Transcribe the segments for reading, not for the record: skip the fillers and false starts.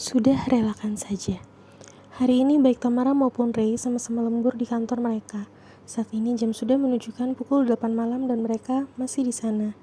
Sudah relakan saja. Hari ini baik Tamara maupun Ray sama-sama lembur di kantor mereka. Saat ini jam sudah menunjukkan pukul 8 malam dan mereka masih di sana.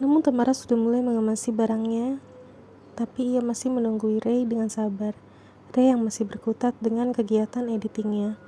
Namun Tamara sudah mulai mengemasi barangnya, tapi ia masih menunggu Ray dengan sabar. Ray yang masih berkutat dengan kegiatan editingnya.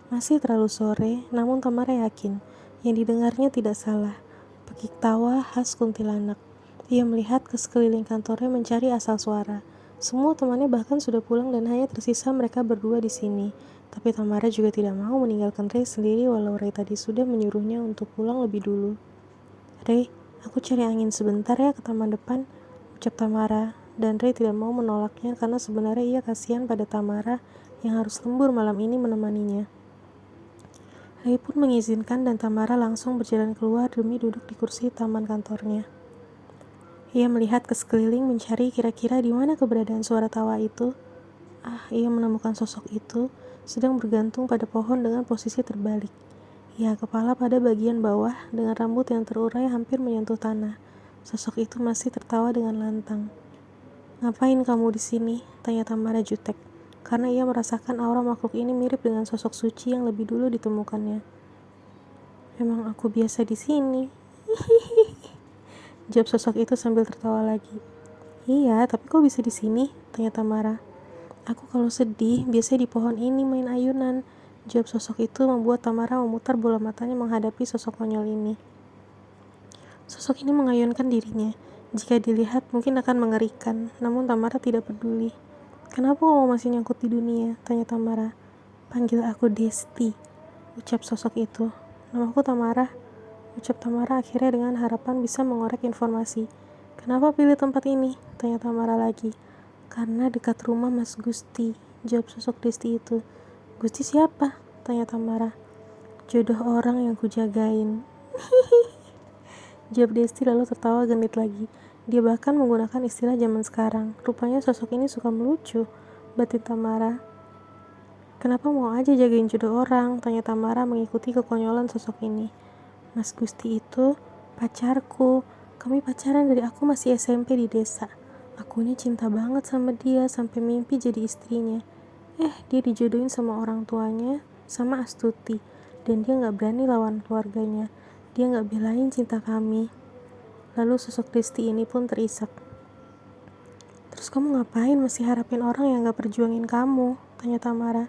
Masih terlalu sore, namun Tamara yakin yang didengarnya tidak salah. Pekik tawa khas kuntilanak. Ia melihat ke sekeliling kantornya mencari asal suara. Semua temannya bahkan sudah pulang dan hanya tersisa mereka berdua di sini. Tapi Tamara juga tidak mau meninggalkan Ray sendiri walau Ray tadi sudah menyuruhnya untuk pulang lebih dulu. Ray, aku cari angin sebentar ya ke taman depan, ucap Tamara. Dan Ray tidak mau menolaknya karena sebenarnya ia kasihan pada Tamara yang harus lembur malam ini menemaninya. Ray pun mengizinkan dan Tamara langsung berjalan keluar demi duduk di kursi taman kantornya. Ia melihat ke sekeliling mencari kira-kira di mana keberadaan suara tawa itu. Ia menemukan sosok itu sedang bergantung pada pohon dengan posisi terbalik. Ya, kepala pada bagian bawah dengan rambut yang terurai hampir menyentuh tanah. Sosok itu masih tertawa dengan lantang. "Ngapain kamu di sini?" tanya Tamara jutek, karena ia merasakan aura makhluk ini mirip dengan sosok suci yang lebih dulu ditemukannya. "Memang aku biasa di sini," jawab sosok itu sambil tertawa lagi. "Iya, tapi kok bisa di sini?" tanya Tamara. "Aku kalau sedih biasanya di pohon ini main ayunan," jawab sosok itu membuat Tamara memutar bola matanya menghadapi sosok konyol ini. Sosok ini mengayunkan dirinya. Jika dilihat mungkin akan mengerikan, namun Tamara tidak peduli. "Kenapa kamu masih nyangkut di dunia?" tanya Tamara. "Panggil aku Desti," ucap sosok itu. "Namaku Tamara," ucap Tamara akhirnya dengan harapan bisa mengorek informasi. "Kenapa pilih tempat ini?" tanya Tamara lagi. "Karena dekat rumah Mas Gusti," jawab sosok Desti itu. "Gusti siapa?" tanya Tamara. "Jodoh orang yang kujagain," jawab Desti lalu tertawa genit lagi. Dia bahkan menggunakan istilah zaman sekarang. Rupanya sosok ini suka melucu, batin Tamara. "Kenapa mau aja jagain jodoh orang?" tanya Tamara mengikuti kekonyolan sosok ini. "Mas Gusti itu pacarku. Kami pacaran dari aku masih SMP di desa. Akunya cinta banget sama dia sampai mimpi jadi istrinya. Dia dijodohin sama orang tuanya sama Astuti. Dan dia gak berani lawan keluarganya. Dia gak belain cinta kami." Lalu sosok Desti ini pun terisak. "Terus kamu ngapain masih harapin orang yang gak perjuangin kamu?" tanya Tamara.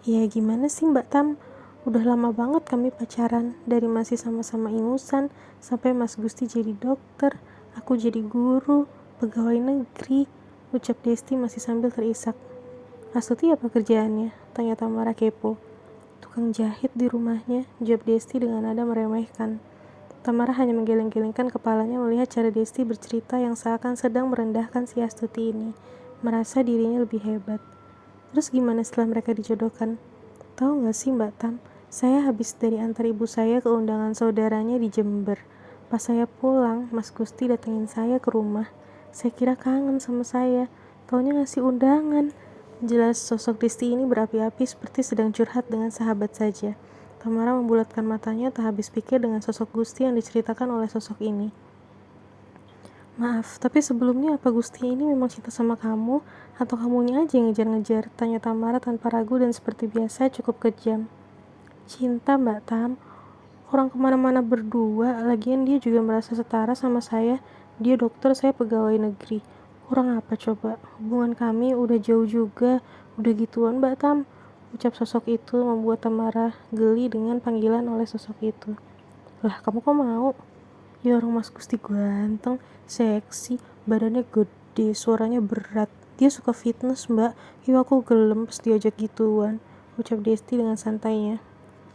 "Ya gimana sih Mbak Tam? Udah lama banget kami pacaran. Dari masih sama-sama ingusan, sampai Mas Gusti jadi dokter, aku jadi guru, pegawai negeri," ucap Desti masih sambil terisak. "Astuti apa kerjaannya?" tanya Tamara kepo. "Tukang jahit di rumahnya," jawab Desti dengan nada meremehkan. Tamara hanya menggeleng-gelengkan kepalanya melihat cara Desti bercerita yang seakan sedang merendahkan si Astuti ini, merasa dirinya lebih hebat. "Terus gimana setelah mereka dijodohkan?" "Tahu gak sih Mbak Tam, saya habis dari antar ibu saya ke undangan saudaranya di Jember. Pas saya pulang, Mas Gusti datengin saya ke rumah. Saya kira kangen sama saya, taunya ngasih undangan." Jelas sosok Desti ini berapi-api seperti sedang curhat dengan sahabat saja. Tamara membulatkan matanya tak habis pikir dengan sosok Gusti yang diceritakan oleh sosok ini. "Maaf, tapi sebelumnya apa Gusti ini memang cinta sama kamu, atau kamunya aja yang ngejar-ngejar?" tanya Tamara tanpa ragu dan seperti biasa cukup kejam. "Cinta Mbak Tam, orang kemana-mana berdua, lagian dia juga merasa setara sama saya. Dia dokter, saya pegawai negeri. Kurang apa coba? Hubungan kami udah jauh juga, udah gituan Mbak Tam," ucap sosok itu membuat Tamara geli dengan panggilan oleh sosok itu. "Lah kamu kok mau? Ya orang Mas Gusti ganteng, seksi, badannya gede, suaranya berat. Dia suka fitness Mbak, yuk aku gelem pas diajak gituan," ucap Desti dengan santainya.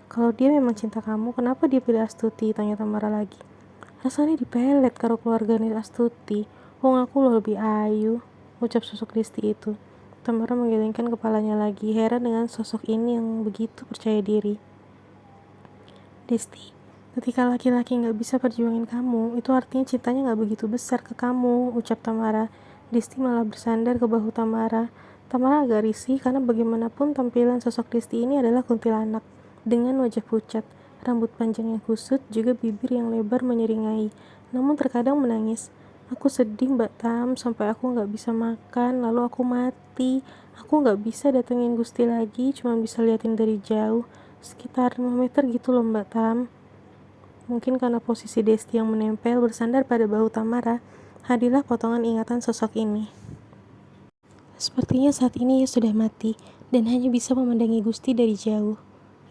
"Kalau dia memang cinta kamu, kenapa dia pilih Astuti?" tanya Tamara lagi. "Rasanya dipelet karo keluarganya Astuti, wong aku lo lebih ayu," ucap sosok Desti itu. Tamara menggelengkan kepalanya lagi, heran dengan sosok ini yang begitu percaya diri. "Desti, ketika laki-laki gak bisa perjuangin kamu, itu artinya cintanya gak begitu besar ke kamu," ucap Tamara. Desti malah bersandar ke bahu Tamara. Tamara agak risih karena bagaimanapun tampilan sosok Desti ini adalah kuntilanak, dengan wajah pucat, rambut panjang yang kusut, juga bibir yang lebar menyeringai, namun terkadang menangis. Aku sedih Mbak Tam, sampai aku gak bisa makan, lalu aku mati. Aku gak bisa datengin Gusti lagi, cuma bisa liatin dari jauh. Sekitar 5 meter gitu loh Mbak Tam. Mungkin karena posisi Desti yang menempel bersandar pada bahu Tamara, hadirlah potongan ingatan sosok ini. Sepertinya saat ini ia sudah mati, dan hanya bisa memandangi Gusti dari jauh.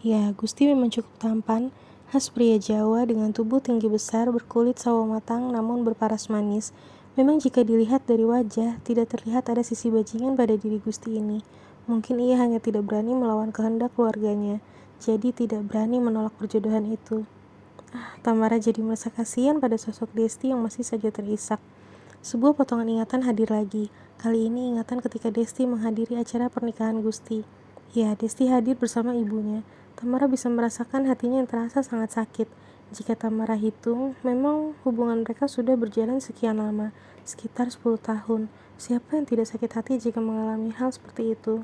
Ya, Gusti memang cukup tampan, khas pria Jawa dengan tubuh tinggi besar, berkulit sawo matang namun berparas manis. Memang jika dilihat dari wajah, tidak terlihat ada sisi bajingan pada diri Gusti ini. Mungkin ia hanya tidak berani melawan kehendak keluarganya, jadi tidak berani menolak perjodohan itu. Tamara jadi merasa kasihan pada sosok Desti yang masih saja terisak. Sebuah potongan ingatan hadir lagi. Kali ini ingatan ketika Desti menghadiri acara pernikahan Gusti. Ya, Desti hadir bersama ibunya. Tamara bisa merasakan hatinya yang terasa sangat sakit. Jika Tamara hitung, memang hubungan mereka sudah berjalan sekian lama, sekitar 10 tahun. Siapa yang tidak sakit hati jika mengalami hal seperti itu?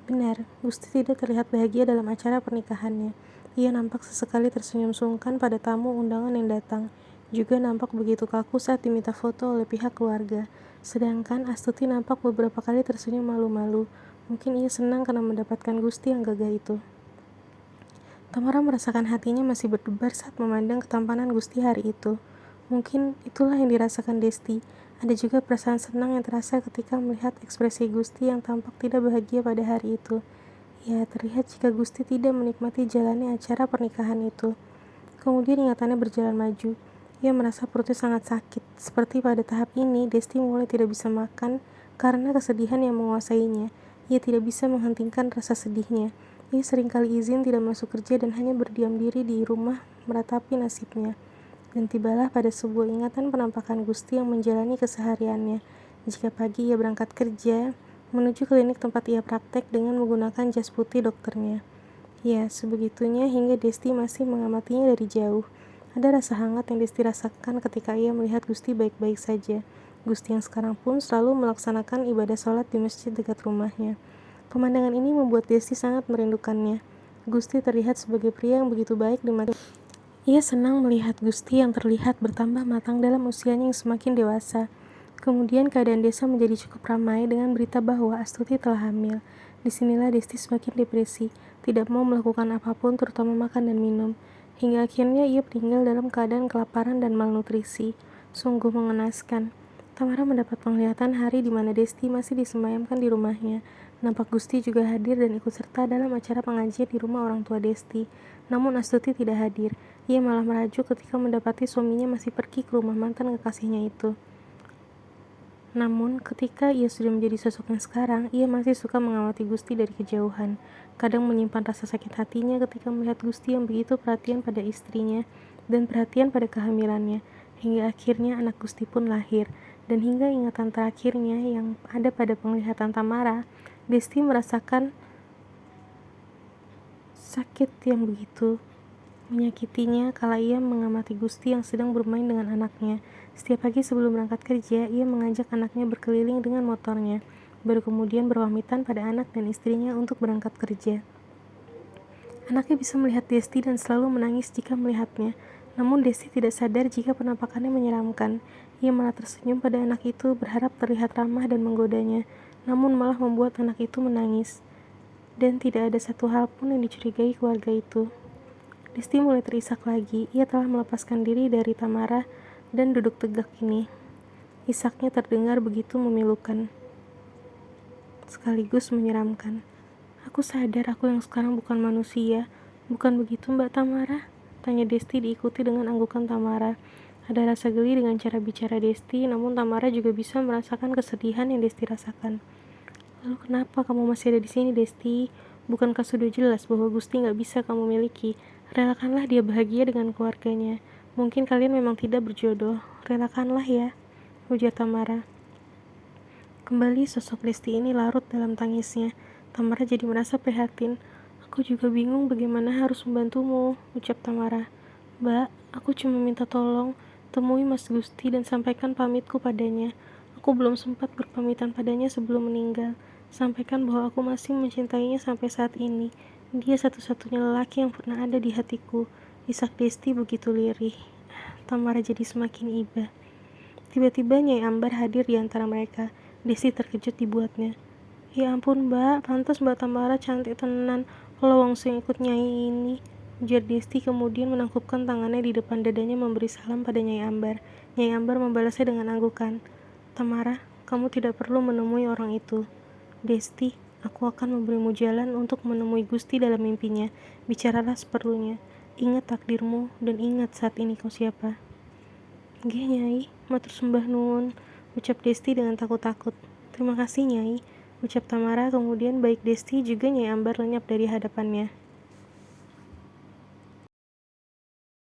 Benar, Gusti tidak terlihat bahagia dalam acara pernikahannya. Ia nampak sesekali tersenyum sungkan pada tamu undangan yang datang. Juga nampak begitu kaku saat diminta foto oleh pihak keluarga. Sedangkan Astuti nampak beberapa kali tersenyum malu-malu. Mungkin ia senang karena mendapatkan Gusti yang gagah itu. Tamara merasakan hatinya masih berdebar saat memandang ketampanan Gusti hari itu. Mungkin itulah yang dirasakan Desti. Ada juga perasaan senang yang terasa ketika melihat ekspresi Gusti yang tampak tidak bahagia pada hari itu. Ya, terlihat jika Gusti tidak menikmati jalannya acara pernikahan itu. Kemudian ingatannya berjalan maju. Ia merasa perutnya sangat sakit. Seperti pada tahap ini, Desti mulai tidak bisa makan karena kesedihan yang menguasainya. Ia tidak bisa menghentikan rasa sedihnya. Ia seringkali izin tidak masuk kerja dan hanya berdiam diri di rumah meratapi nasibnya. Dan tibalah pada sebuah ingatan penampakan Gusti yang menjalani kesehariannya. Jika pagi ia berangkat kerja, menuju klinik tempat ia praktek dengan menggunakan jas putih dokternya. Ya, sebegitunya hingga Desti masih mengamatinya dari jauh. Ada rasa hangat yang Desti rasakan ketika ia melihat Gusti baik-baik saja. Gusti yang sekarang pun selalu melaksanakan ibadah sholat di masjid dekat rumahnya. Pemandangan ini membuat Desti sangat merindukannya. Gusti terlihat sebagai pria yang begitu baik di mata. Ia senang melihat Gusti yang terlihat bertambah matang dalam usianya yang semakin dewasa. Kemudian keadaan desa menjadi cukup ramai dengan berita bahwa Astuti telah hamil. Disinilah Desti semakin depresi, tidak mau melakukan apapun terutama makan dan minum. Hingga akhirnya ia meninggal dalam keadaan kelaparan dan malnutrisi. Sungguh mengenaskan. Tamara mendapat penglihatan hari di mana Desti masih disemayamkan di rumahnya. Nampak Gusti juga hadir dan ikut serta dalam acara pengajian di rumah orang tua Desti. Namun Astuti tidak hadir. Ia malah merajuk ketika mendapati suaminya masih pergi ke rumah mantan kekasihnya itu. Namun, ketika ia sudah menjadi sosok yang sekarang, ia masih suka mengamati Gusti dari kejauhan. Kadang menyimpan rasa sakit hatinya ketika melihat Gusti yang begitu perhatian pada istrinya dan perhatian pada kehamilannya. Hingga akhirnya anak Gusti pun lahir. Dan hingga ingatan terakhirnya yang ada pada penglihatan Tamara, Desti merasakan sakit yang begitu menyakitinya kala ia mengamati Gusti yang sedang bermain dengan anaknya. Setiap pagi sebelum berangkat kerja, ia mengajak anaknya berkeliling dengan motornya, baru kemudian berpamitan pada anak dan istrinya untuk berangkat kerja. Anaknya bisa melihat Desti dan selalu menangis jika melihatnya. Namun Desti tidak sadar jika penampakannya menyeramkan. Ia malah tersenyum pada anak itu, berharap terlihat ramah dan menggodanya, namun malah membuat anak itu menangis. Dan tidak ada satu hal pun yang dicurigai keluarga itu. Desti mulai terisak lagi. Ia telah melepaskan diri dari Tamara dan duduk tegak ini. Isaknya terdengar begitu memilukan, sekaligus menyeramkan. Aku sadar aku yang sekarang bukan manusia. Bukan begitu Mbak Tamara? Tanya Desti diikuti dengan anggukan Tamara. Ada rasa geli dengan cara bicara Desti, namun Tamara juga bisa merasakan kesedihan yang Desti rasakan. Lalu kenapa kamu masih ada di sini, Desti? Bukankah sudah jelas bahwa Gusti gak bisa kamu miliki? Relakanlah dia bahagia dengan keluarganya. Mungkin kalian memang tidak berjodoh. Relakanlah ya, ujar Tamara. Kembali sosok Desti ini larut dalam tangisnya. Tamara jadi merasa prihatin. Aku juga bingung bagaimana harus membantumu, ucap Tamara. Mbak, aku cuma minta tolong, temui Mas Gusti dan sampaikan pamitku padanya. Aku belum sempat berpamitan padanya sebelum meninggal. Sampaikan bahwa aku masih mencintainya sampai saat ini. Dia satu-satunya lelaki yang pernah ada di hatiku. Isak Desti begitu lirih. Tamara jadi semakin iba. Tiba-tiba Nyai Ambar hadir di antara mereka. Desti terkejut dibuatnya. Ya ampun mbak, pantas mbak Tamara cantik tenan, lowong sing ikut Nyai ini. Ujar Desti kemudian menangkupkan tangannya di depan dadanya memberi salam pada Nyai Ambar. Nyai Ambar membalasnya dengan anggukan. Tamara, kamu tidak perlu menemui orang itu. Desti, aku akan memberimu jalan untuk menemui Gusti dalam mimpinya. Bicaralah seperlunya. Ingat takdirmu dan ingat saat ini kau siapa. Nggih Nyai, matur sembah nuwun, ucap Desti dengan takut-takut. Terima kasih Nyai, ucap Tamara kemudian baik Desti juga Nyai Ambar lenyap dari hadapannya.